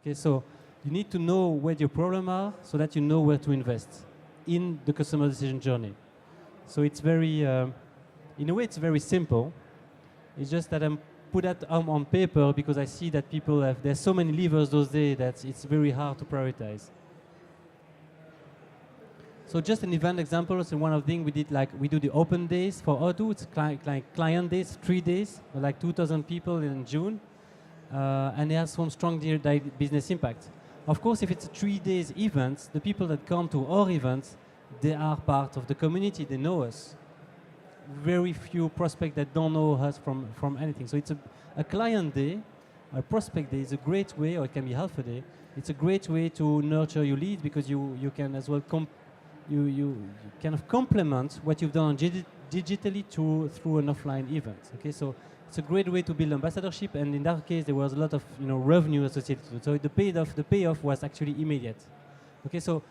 Okay, so you need to know where your problems are so that you know where to invest in the customer decision journey. So it's very, in a way, it's very simple. It's just that I'm put that on paper because I see that people have, there's so many levers those days that it's very hard to prioritize. So just an event example, so one of the things we did, like we do the open days for Odoo, it's like client days, 3 days, like 2,000 people in June, and it has some strong business impact. Of course, if it's a 3 days event, the people that come to our events, they are part of the community, they know us. Very few prospects that don't know us from anything. So it's a client day, a prospect day is a great way, or it can be half a day, it's a great way to nurture your leads because you can as well you kind of complement what you've done digitally through an offline event. Okay, so it's a great way to build ambassadorship, and in that case there was a lot of revenue associated to it. So the payoff was actually immediate. Okay, so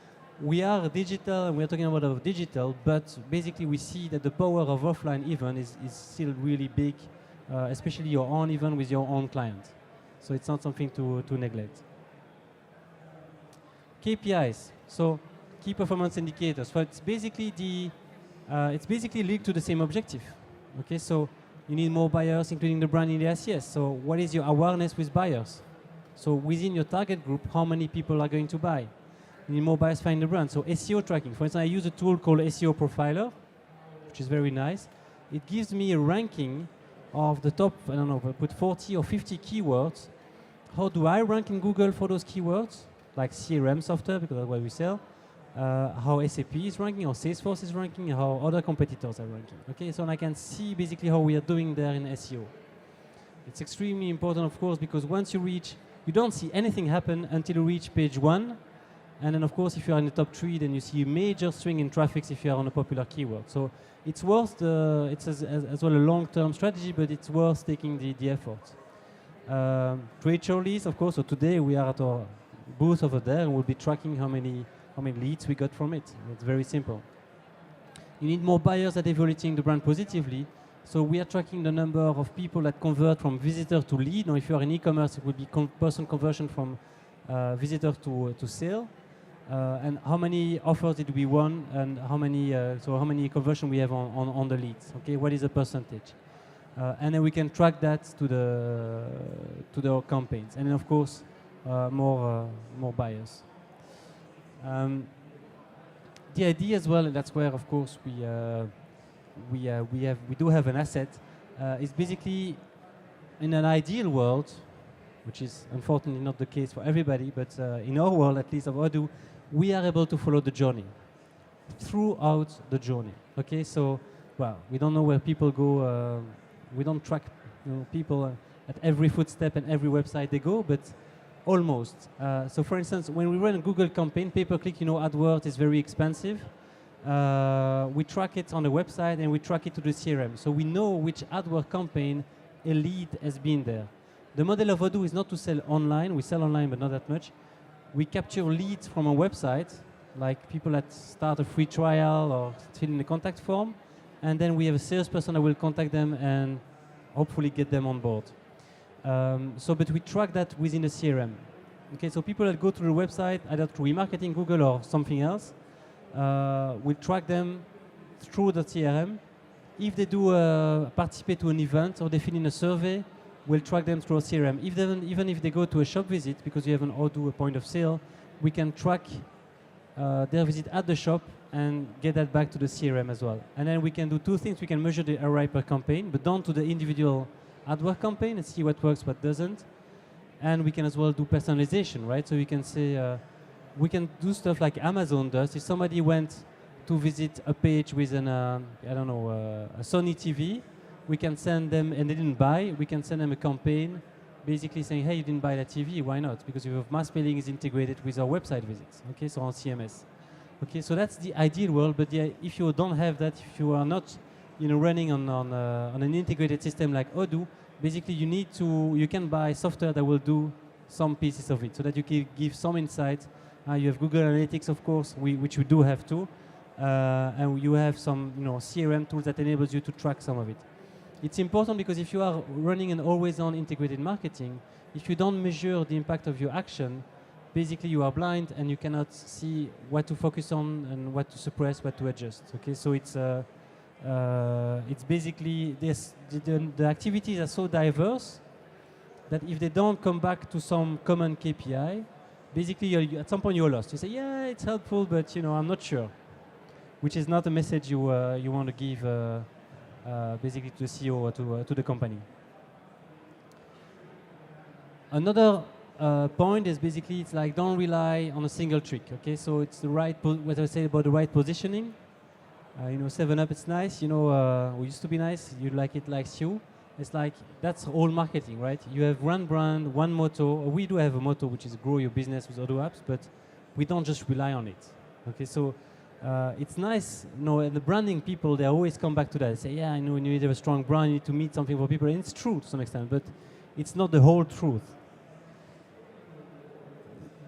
we are digital, and we're talking about digital, but basically we see that the power of offline event is still really big, especially your own event with your own client. So it's not something to neglect. KPIs. So key performance indicators. So it's basically linked to the same objective. Okay, so you need more buyers, including the brand in the SES. So what is your awareness with buyers? So within your target group, how many people are going to buy? You need more buyers find the brand. So SEO tracking. For instance, I use a tool called SEO Profiler, which is very nice. It gives me a ranking of the top, I don't know, if I put 40 or 50 keywords. How do I rank in Google for those keywords? Like CRM software, because that's what we sell. How SAP is ranking, how Salesforce is ranking, how other competitors are ranking. Okay, so I can see basically how we are doing there in SEO. It's extremely important, of course, because once you don't see anything happen until you reach page 1. And then, of course, if you are in the top 3, then you see a major swing in traffic if you are on a popular keyword. So it's worth it's as well a long-term strategy, but it's worth taking the effort. Trade show leads, of course. So today we are at our booth over there, and we'll be tracking how many leads we got from it. It's very simple. You need more buyers that are evaluating the brand positively. So we are tracking the number of people that convert from visitor to lead. Now, if you are in e-commerce, it would be person conversion from visitor to sale. And how many offers did we won, and how many conversion we have on the leads? Okay, what is the percentage? And then we can track that to the campaigns, and then of course more buyers. The idea as well, and that's where of course we do have an asset, is basically in an ideal world, which is unfortunately not the case for everybody, but in our world, at least of Odoo, we are able to follow the journey, throughout the journey. Okay, so, well, we don't know where people go, we don't track people at every footstep and every website they go, but almost. So for instance, when we run a Google campaign, pay-per-click, AdWords is very expensive. We track it on the website and we track it to the CRM. So we know which AdWords campaign a lead has been there. The model of Odoo is not to sell online. We sell online, but not that much. We capture leads from a website, like people that start a free trial or fill in a contact form, and then we have a salesperson that will contact them and hopefully get them on board. But we track that within the CRM. Okay, so people that go to the website, either through remarketing, Google, or something else, we track them through the CRM. If they do participate to an event or they fill in a survey, we'll track them through a CRM. Even if they go to a shop visit, because we have an Odoo, a point of sale, we can track their visit at the shop and get that back to the CRM as well. And then we can do 2 things. We can measure the ROI per campaign, but down to the individual AdWords campaign and see what works, what doesn't. And we can as well do personalization, right? So we can say, we can do stuff like Amazon does. If somebody went to visit a page with an, a Sony TV, we can send them, and they didn't buy, we can send them a campaign basically saying, hey, you didn't buy that TV, why not? Because your mass mailing is integrated with our website visits, okay, so on CMS. Okay, so that's the ideal world, but yeah, if you don't have that, if you are not running on an integrated system like Odoo, basically you can buy software that will do some pieces of it, so that you can give some insight. You have Google Analytics, of course, which we do have too, and you have some CRM tools that enables you to track some of it. It's important because if you are running an always-on integrated marketing, if you don't measure the impact of your action, basically you are blind and you cannot see what to focus on and what to suppress, what to adjust. Okay, so it's basically this. The activities are so diverse that if they don't come back to some common KPI, basically at some point you're lost. You say, yeah, it's helpful, but I'm not sure, which is not a message you want to give basically to the CEO or to the company. Another point is basically it's like don't rely on a single trick. Okay, so it's the right what I say about the right positioning. 7-Up, it's nice. We used to be nice. You like it, likes you. It's like that's all marketing, right? You have one brand, one motto. We do have a motto, which is grow your business with other apps, but we don't just rely on it. Okay, so it's nice. And the branding people, they always come back to that. They say, yeah, I know you need to have a strong brand, you need to meet something for people, and it's true to some extent, but it's not the whole truth.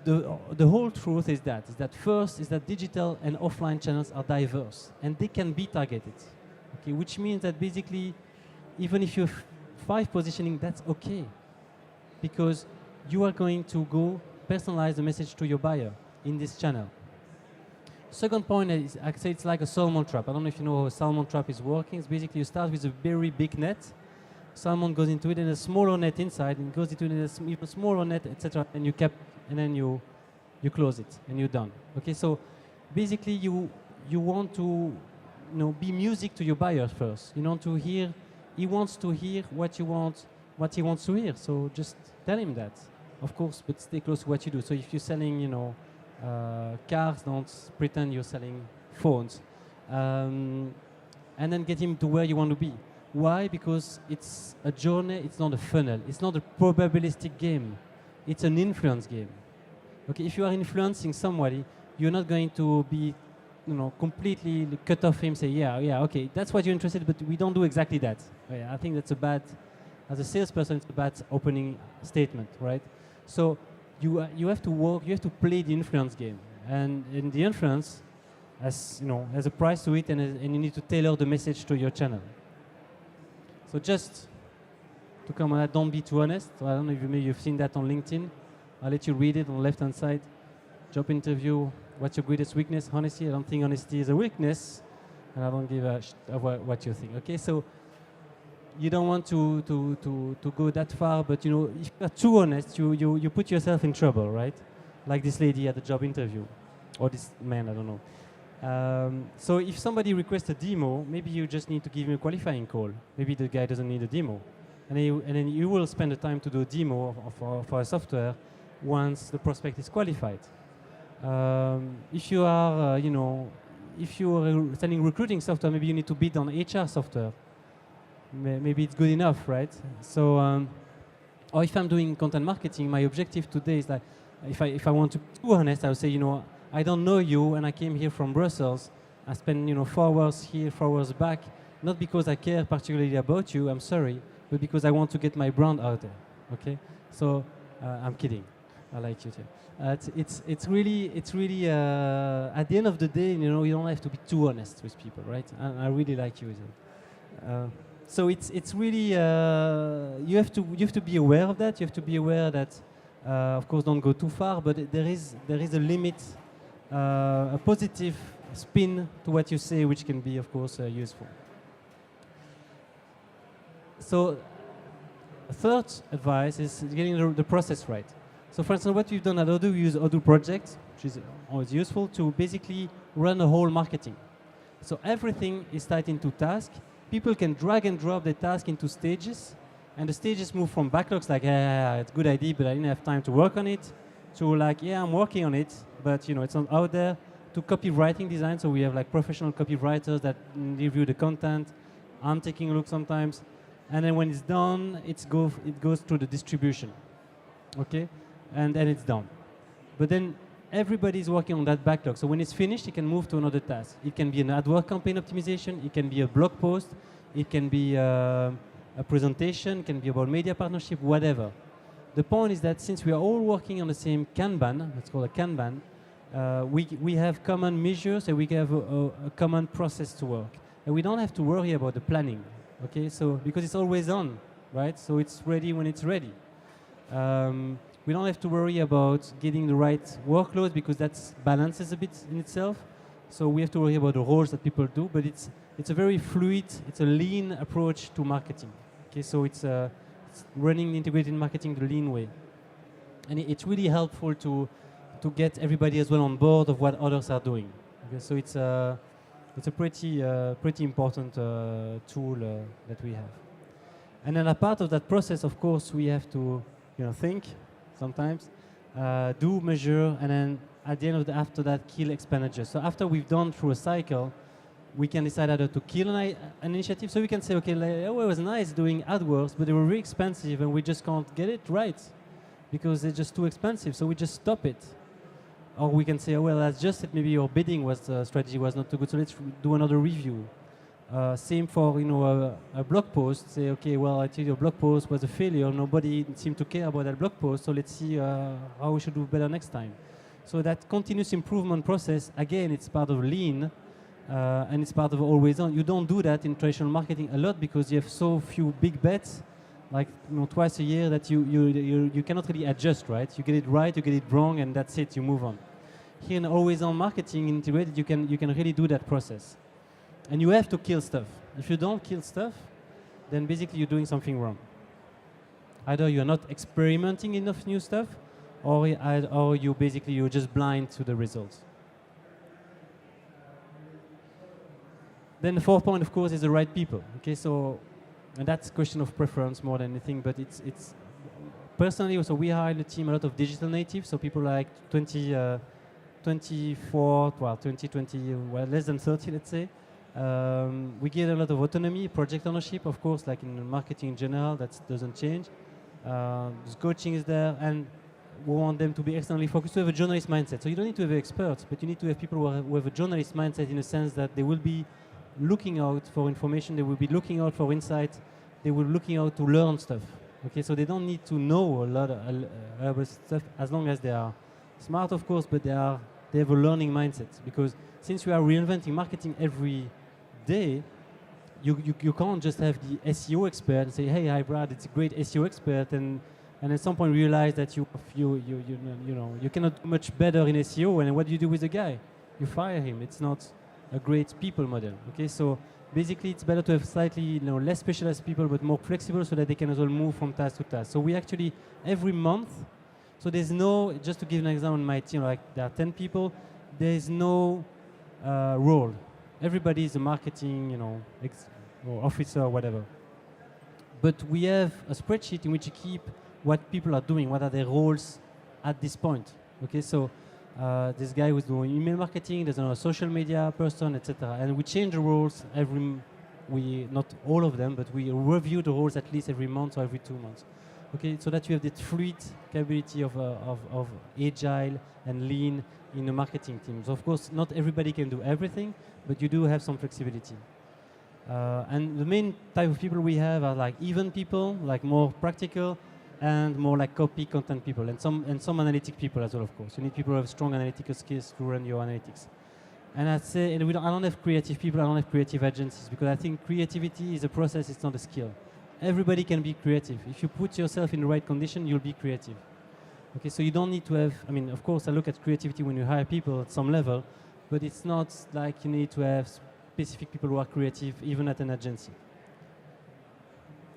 The whole truth is that first is that digital and offline channels are diverse and they can be targeted. Okay, which means that basically, even if you have 5 positioning, that's okay, because you are going to go personalize the message to your buyer in this channel. Second point is, I say it's like a salmon trap. I don't know if you know how a salmon trap is working. It's basically you start with a very big net, salmon goes into it, and a smaller net inside, and goes into an even smaller net, etc. And then you close it, and you're done. Okay, so basically you want to be music to your buyer first. You want to hear. He wants to hear what you want, what he wants to hear. So just tell him that, of course, but stay close to what you do. So if you're selling, cars, don't pretend you're selling phones, and then get him to where you want to be. Why? Because it's a journey. It's not a funnel. It's not a probabilistic game. It's an influence game. Okay, if you are influencing somebody, you're not going to be, completely cut off him. Say, yeah, okay, that's what you're interested in, but we don't do exactly that. Yeah, I think that's a bad, as a salesperson, it's a bad opening statement, right? So you have to work, you have to play the influence game, and in the influence, has a price to it, and you need to tailor the message to your channel. So just to come on that, don't be too honest. So I don't know if maybe you've seen that on LinkedIn. I'll let you read it on the left-hand side. Job interview, what's your greatest weakness? Honesty, I don't think honesty is a weakness, and I don't give a what you think. Okay, so you don't want to go that far, but if you're too honest, you put yourself in trouble, right? Like this lady at the job interview, or this man, I don't know. So if somebody requests a demo, maybe you just need to give him a qualifying call. Maybe the guy doesn't need a demo. And then you will spend the time to do a demo for a software once the prospect is qualified. If you are, if you are selling recruiting software, maybe you need to bid on HR software. Maybe it's good enough, right? So, or if I'm doing content marketing, my objective today is that if I want to be too honest, I would say, I don't know you, and I came here from Brussels. I spent 4 hours here, 4 hours back, not because I care particularly about you. I'm sorry. But because I want to get my brand out there, okay? So I'm kidding. I like you too. It's really at the end of the day, you don't have to be too honest with people, right? And I really like you. So it's really you have to be aware of that. You have to be aware that, of course, don't go too far. But there is a limit, a positive spin to what you say, which can be, of course, useful. So, third advice is getting the process right. So, for instance, what we've done at Odoo, we use Odoo Project, which is always useful to basically run a whole marketing. So everything is tied into tasks. People can drag and drop the task into stages, and the stages move from backlogs like, yeah, it's a good idea, but I didn't have time to work on it, to like, yeah, I'm working on it, but it's not out there, to copywriting design. So we have like professional copywriters that review the content. I'm taking a look sometimes. And then when it's done, it goes through the distribution, okay? And then it's done. But then everybody's working on that backlog. So when it's finished, it can move to another task. It can be an AdWords campaign optimization. It can be a blog post. It can be a presentation. It can be about media partnership, whatever. The point is that since we are all working on the same Kanban, let's call it Kanban, we have common measures and we have a common process to work. And we don't have to worry about the planning. Okay, so because it's always on, right? So it's ready when it's ready. We don't have to worry about getting the right workload because that balances a bit in itself. So we have to worry about the roles that people do, but it's a very fluid, it's a lean approach to marketing. Okay, so it's running integrated marketing the lean way, and it's really helpful to get everybody as well on board of what others are doing. Okay, so it's a pretty important tool that we have. And then a part of that process, of course, we have to think sometimes, do measure, and then at the end of after that, kill expenditure. So after we've done through a cycle, we can decide either to kill an initiative. So we can say, okay, oh, it was nice doing AdWords, but they were really expensive, and we just can't get it right because they're just too expensive. So we just stop it. Or we can say, oh, well, that's just it. Maybe your bidding strategy was not too good, so let's do another review. Same for a blog post. Say, okay, well, I think your blog post was a failure. Nobody seemed to care about that blog post, so let's see how we should do better next time. So that continuous improvement process, again, it's part of lean, and it's part of always on. You don't do that in traditional marketing a lot because you have so few big bets, like twice a year, that you cannot really adjust, right? You get it right, you get it wrong, and that's it. You move on. Here in always on marketing integrated, you can really do that process. And you have to kill stuff. If you don't kill stuff, then basically you're doing something wrong. Either you're not experimenting enough new stuff, or you're just blind to the results. Then the fourth point, of course, is the right people. Okay, so and that's a question of preference more than anything. But it's personally also we hire in the team a lot of digital natives, so people like 24, well, 20, well, less than 30, let's say. We get a lot of autonomy, project ownership, of course, like in marketing in general, that doesn't change. Coaching is there, and we want them to be externally focused, to have a journalist mindset. So you don't need to have experts, but you need to have people who have a journalist mindset in the sense that they will be looking out for information, they will be looking out for insight, they will be looking out to learn stuff. Okay, so they don't need to know a lot of stuff as long as they are smart, of course, but they have a learning mindset. Because since we are reinventing marketing every day, you can't just have the SEO expert and say, hey, hi Brad, it's a great SEO expert, and at some point realize that you cannot do much better in SEO, and what do you do with the guy? You fire him. It's not a great people model. Okay, so basically it's better to have slightly less specialized people but more flexible so that they can as well move from task to task. So we actually every month, so there's no, just to give an example on my team, like there are 10 people, there is no role. Everybody is a marketing, or officer or whatever. But we have a spreadsheet in which you keep what people are doing, what are their roles at this point. Okay, so this guy who's doing email marketing, there's another social media person, etc. And we change the roles not all of them, but we review the roles at least every month or every 2 months. Okay, so that you have the fluid capability of agile and lean in the marketing teams. Of course, not everybody can do everything, but you do have some flexibility. And the main type of people we have are like even people, like more practical, and more like copy content people, and some analytic people as well, of course. You need people who have strong analytical skills to run your analytics. And I'd say, and I don't have creative people, I don't have creative agencies, because I think creativity is a process, it's not a skill. Everybody can be creative. If you put yourself in the right condition, you'll be creative. Okay, so you don't need to have, of course I look at creativity when you hire people at some level, but it's not like you need to have specific people who are creative, even at an agency.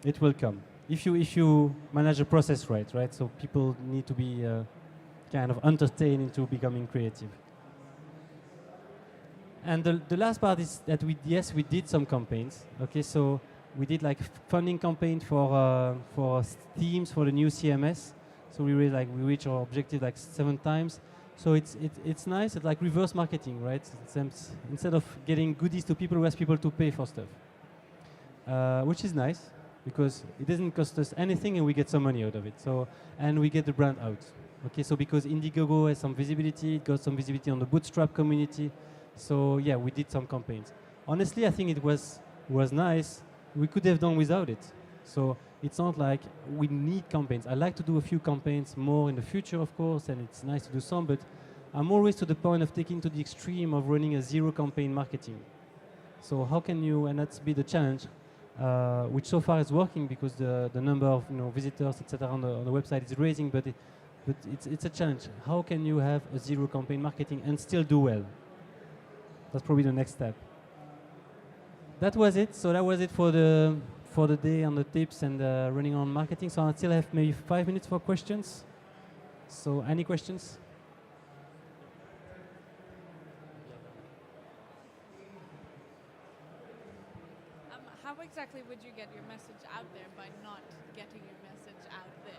It will come. If you manage the process right? So people need to be kind of entertained into becoming creative. And the last part is that we did some campaigns. Okay, so we did like funding campaign for teams for the new CMS. So we reached our objective like 7 times. So it's nice. It's like reverse marketing, right? Instead of getting goodies to people, we ask people to pay for stuff, which is nice because it doesn't cost us anything and we get some money out of it. So and we get the brand out. Okay, so because Indiegogo has some visibility, it got some visibility on the Bootstrap community. So yeah, we did some campaigns. Honestly, I think it was nice. We could have done without it. So it's not like we need campaigns. I like to do a few campaigns more in the future, of course, and it's nice to do some, but I'm always to the point of taking to the extreme of running a zero campaign marketing. So how can you, and that's be the challenge, which so far is working because the number of visitors, etc., on the website is raising, but it's a challenge. How can you have a zero campaign marketing and still do well? That's probably the next step. That was it. So that was it for the day on the tips and running on marketing. So I still have maybe 5 minutes for questions. So any questions? How exactly would you get your message out there by not getting your message out there?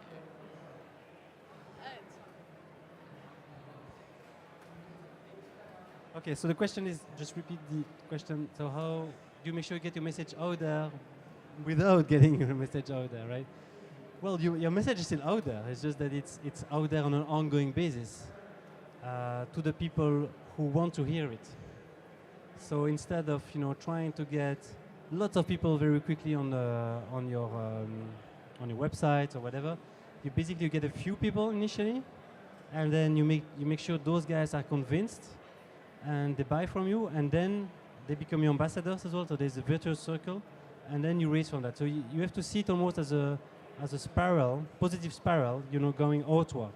Okay, so the question is, just repeat the question. So how do you make sure you get your message out there without getting your message out there, right? Well, your message is still out there. It's just that it's out there on an ongoing basis to the people who want to hear it. So instead of trying to get lots of people very quickly on your website or whatever, you basically get a few people initially, and then you make sure those guys are convinced, and they buy from you, and then they become your ambassadors as well. So there's a virtuous circle, and then you raise from that. So you have to see it almost as a spiral, positive spiral, going outward.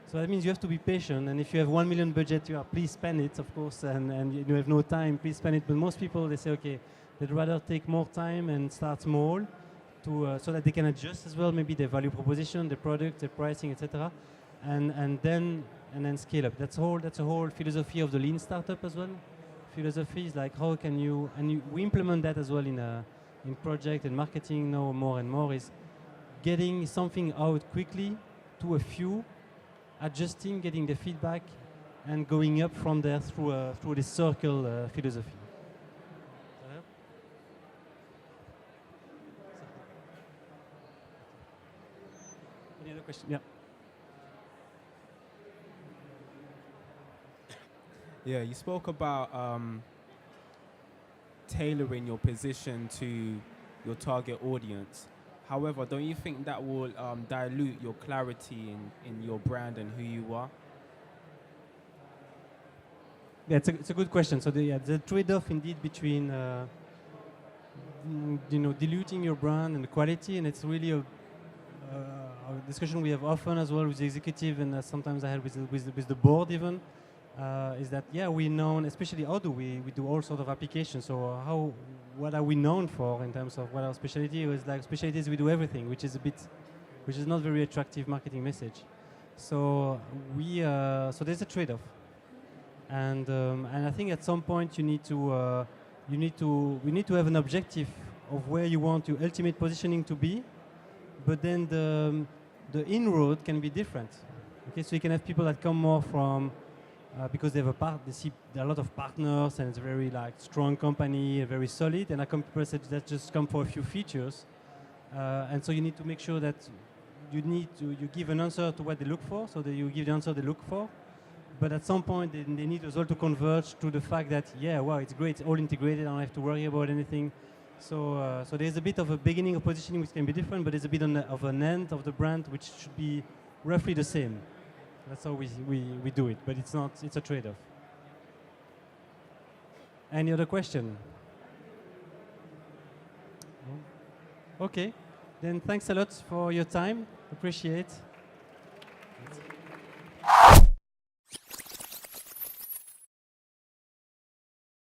So that means you have to be patient, and if you have 1 million budget, please spend it, of course, and you have no time, please spend it. But most people, they say, okay, they'd rather take more time and start small, so that they can adjust as well, maybe their value proposition, their product, their pricing, etc., and then scale up. That's a whole philosophy of the lean startup as well. Philosophy is like how can you, we implement that as well in project and marketing now more and more, is getting something out quickly to a few, adjusting, getting the feedback, and going up from there through this circle philosophy. Any other question? Yeah. Yeah, you spoke about tailoring your position to your target audience. However, don't you think that will dilute your clarity in your brand and who you are? Yeah, it's a good question. So the trade-off indeed between diluting your brand and the quality, and it's really a discussion we have often as well with the executive, and sometimes I have with the board even. Is that we're known, especially how do we do all sort of applications. So what are we known for in terms of what our specialty is? Like specialties, we do everything, which is not very attractive marketing message. So so there's a trade-off, and I think at some point we need to have an objective of where you want your ultimate positioning to be, but then the inroad can be different. Okay, so you can have people that come more from because they see a lot of partners, and it's a very strong company, very solid, and some people that just come for a few features, and so you need to make sure that you give an answer to what they look for, so that you give the answer they look for, but at some point they need as well to converge to the fact that it's great, it's all integrated, I don't have to worry about anything. So there's a bit of a beginning of positioning which can be different, but there's a bit of an end of the brand which should be roughly the same. That's how we do it, but it's a trade-off. Any other question? No? Okay, then thanks a lot for your time. Appreciate.